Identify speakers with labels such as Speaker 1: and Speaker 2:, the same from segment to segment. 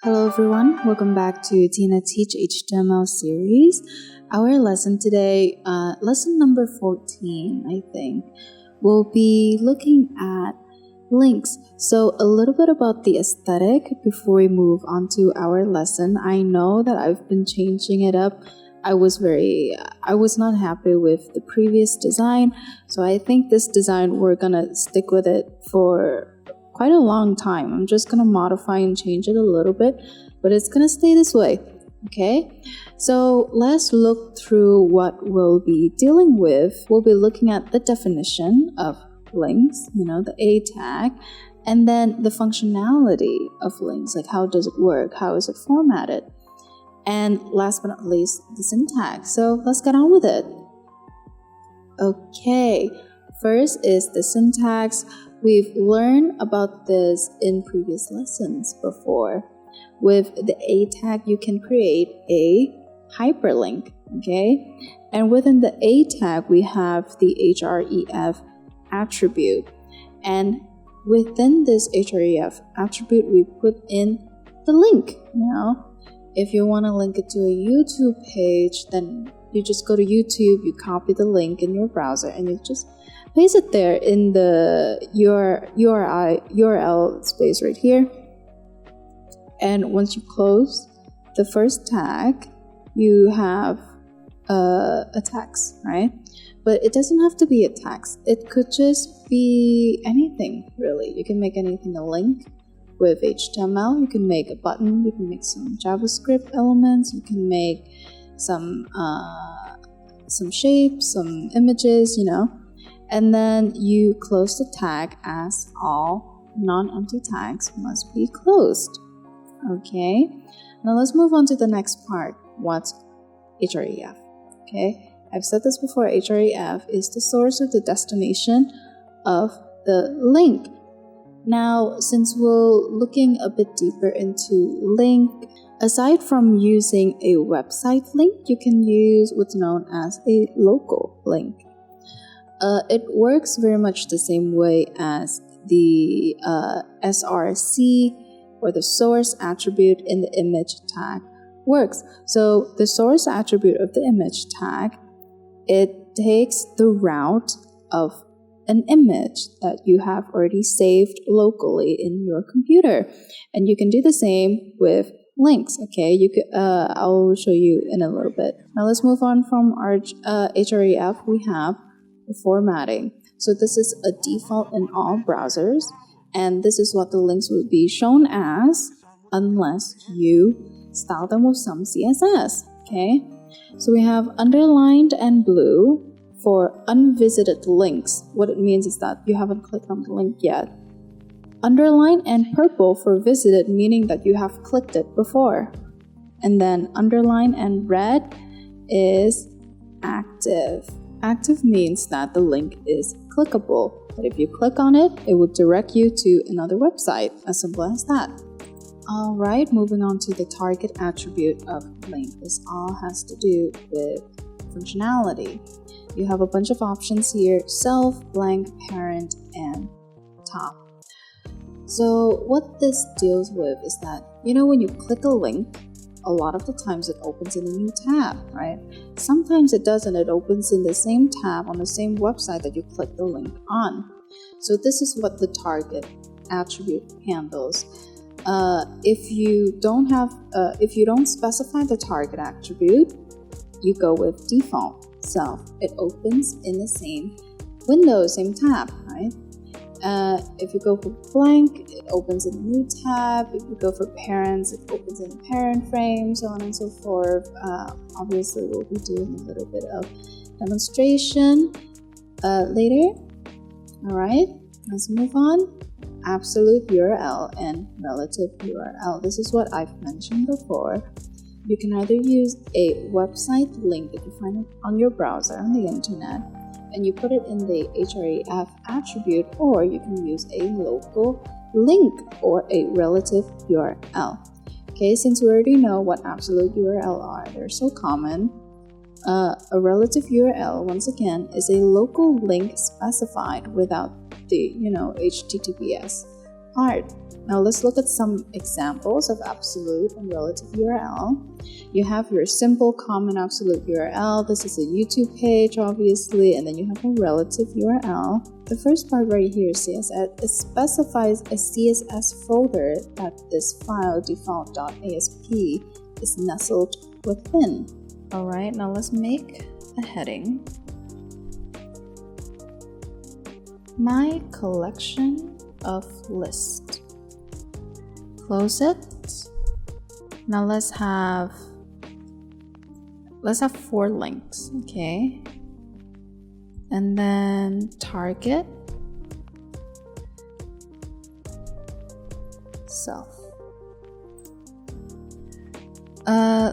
Speaker 1: Hello everyone, welcome back to Tinateach HTML series. Our lesson today, lesson number 14, I think, we'll be looking at links. So a little bit about the aesthetic before we move on to our lesson. I know that I've been changing it up. I was not happy with the previous design, so I think this design we're gonna stick with it for quite a long time. I'm just gonna modify and change it a little bit, but it's gonna stay this way. Okay, so let's look through what we'll be dealing with. We'll be looking at the definition of links, the A tag, and then the functionality of links, like how does it work, how is it formatted, and last but not least, the syntax. So let's get on with it. Okay, first is the syntax. We've learned about this in previous lessons before. With the A tag, you can create a hyperlink, okay? And within the A tag, we have the href attribute. And within this href attribute, we put in the link. If you want to link it to a YouTube page, then you just go to YouTube, you copy the link in your browser, and you just paste it there in the URL space right here. And once you close the first tag, you have a text, right? But it doesn't have to be a text. It could just be anything, really. You can make anything a link with HTML. You can make a button. You can make some JavaScript elements. You can make some shapes, some images, And then you close the tag as all non-empty tags must be closed. Okay, now let's move on to the next part. What's href? Okay, I've said this before. Href is the source or the destination of the link. Now, since we're looking a bit deeper into link, aside from using a website link, you can use what's known as a local link. It works very much the same way as the src or the source attribute in the image tag works. So the source attribute of the image tag, it takes the route of an image that you have already saved locally in your computer. And you can do the same with links. Okay, I'll show you in a little bit. Now let's move on from our href. We have the formatting. So this is a default in all browsers, and this is what the links will be shown as unless you style them with some CSS. Okay, so we have underlined and blue for unvisited links. What it means is that you haven't clicked on the link yet. Underline and purple for visited, meaning that you have clicked it before. And then underline and red is active. Active means that the link is clickable, but if you click on it, it would direct you to another website. As simple as that. Alright, moving on to the target attribute of link. This all has to do with functionality. You have a bunch of options here: self, blank, parent, and top. So what this deals with is that, when you click a link, a lot of the times it opens in a new tab, right? Sometimes it doesn't. It opens in the same tab on the same website that you click the link on. So this is what the target attribute handles. If you don't specify the target attribute, you go with default self. It opens in the same window, same tab, right? If you go for blank, it opens in a new tab. If you go for parents, it opens in the parent frame, so on and so forth. Obviously, we'll be doing a little bit of demonstration later. Alright, let's move on. Absolute URL and relative URL. This is what I've mentioned before. You can either use a website link that you find on your browser on the internet, and you put it in the href attribute, or you can use a local link or a relative URL. Okay, since we already know what absolute URL are, they're so common. A relative URL, once again, is a local link specified without the HTTPS part. Now let's look at some examples of absolute and relative URL. You have your simple common absolute URL. This is a YouTube page, obviously, and then you have a relative URL. The first part right here, CSS, it specifies a CSS folder that this file default.asp is nestled within. Alright, now let's make a heading. My collection of lists. Close it. Now let's have 4 links, okay? And then target self.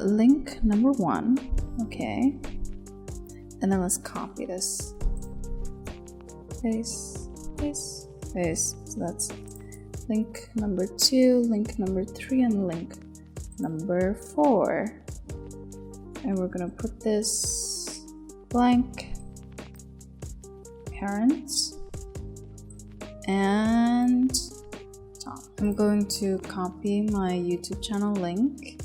Speaker 1: Link number 1, okay? And then let's copy this. Paste, paste, paste. So that's link number 2, link number 3, and link number 4. And we're gonna put this blank parents and top. I'm going to copy my YouTube channel link.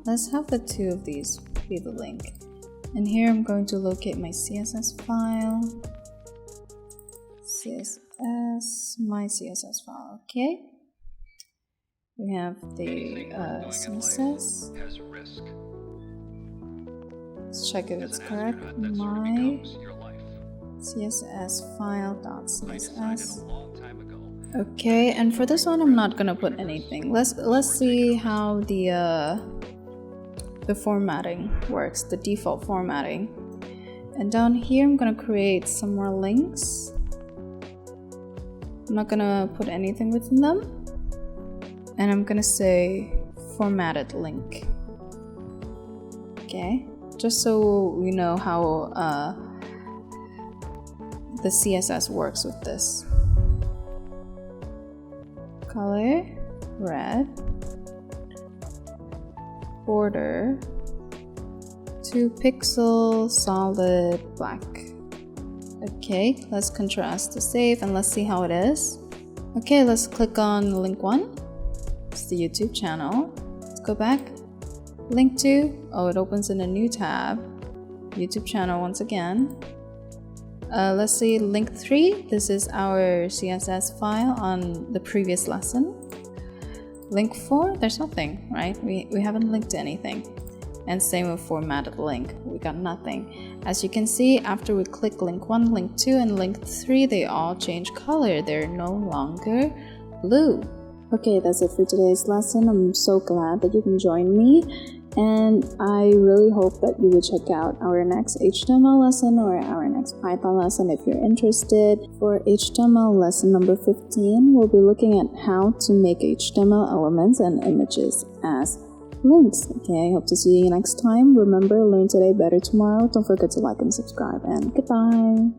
Speaker 1: Let's have the 2 of these be the link. And here I'm going to locate my CSS file. My CSS file, okay? We have the CSS. Let's check if it's correct. My CSS file.css. Okay, and for this one I'm not gonna put anything. Let's see how the formatting works, the default formatting. And down here I'm gonna create some more links. I'm not gonna put anything within them. And I'm gonna say formatted link. Okay, just so we know how the CSS works with this. Color red. Border 2 pixel solid black. Okay, let's contrast to save and let's see how it is. Okay, let's click on link 1. It's the YouTube channel. Let's go back. Link 2. Oh, it opens in a new tab. YouTube channel once again. Let's see link 3. This is our CSS file on the previous lesson. Link 4, there's nothing, right? We haven't linked to anything. And same with formatted link, we got nothing. As you can see, after we click link 1, link 2, and link 3, they all change color. They're no longer blue. Okay, that's it for today's lesson. I'm so glad that you can join me. And I really hope that you will check out our next HTML lesson or our next Python lesson if you're interested. For HTML lesson number 15, we'll be looking at how to make HTML elements and images as links. Okay, I hope to see you next time. Remember, learn today, better tomorrow. Don't forget to like and subscribe, and goodbye.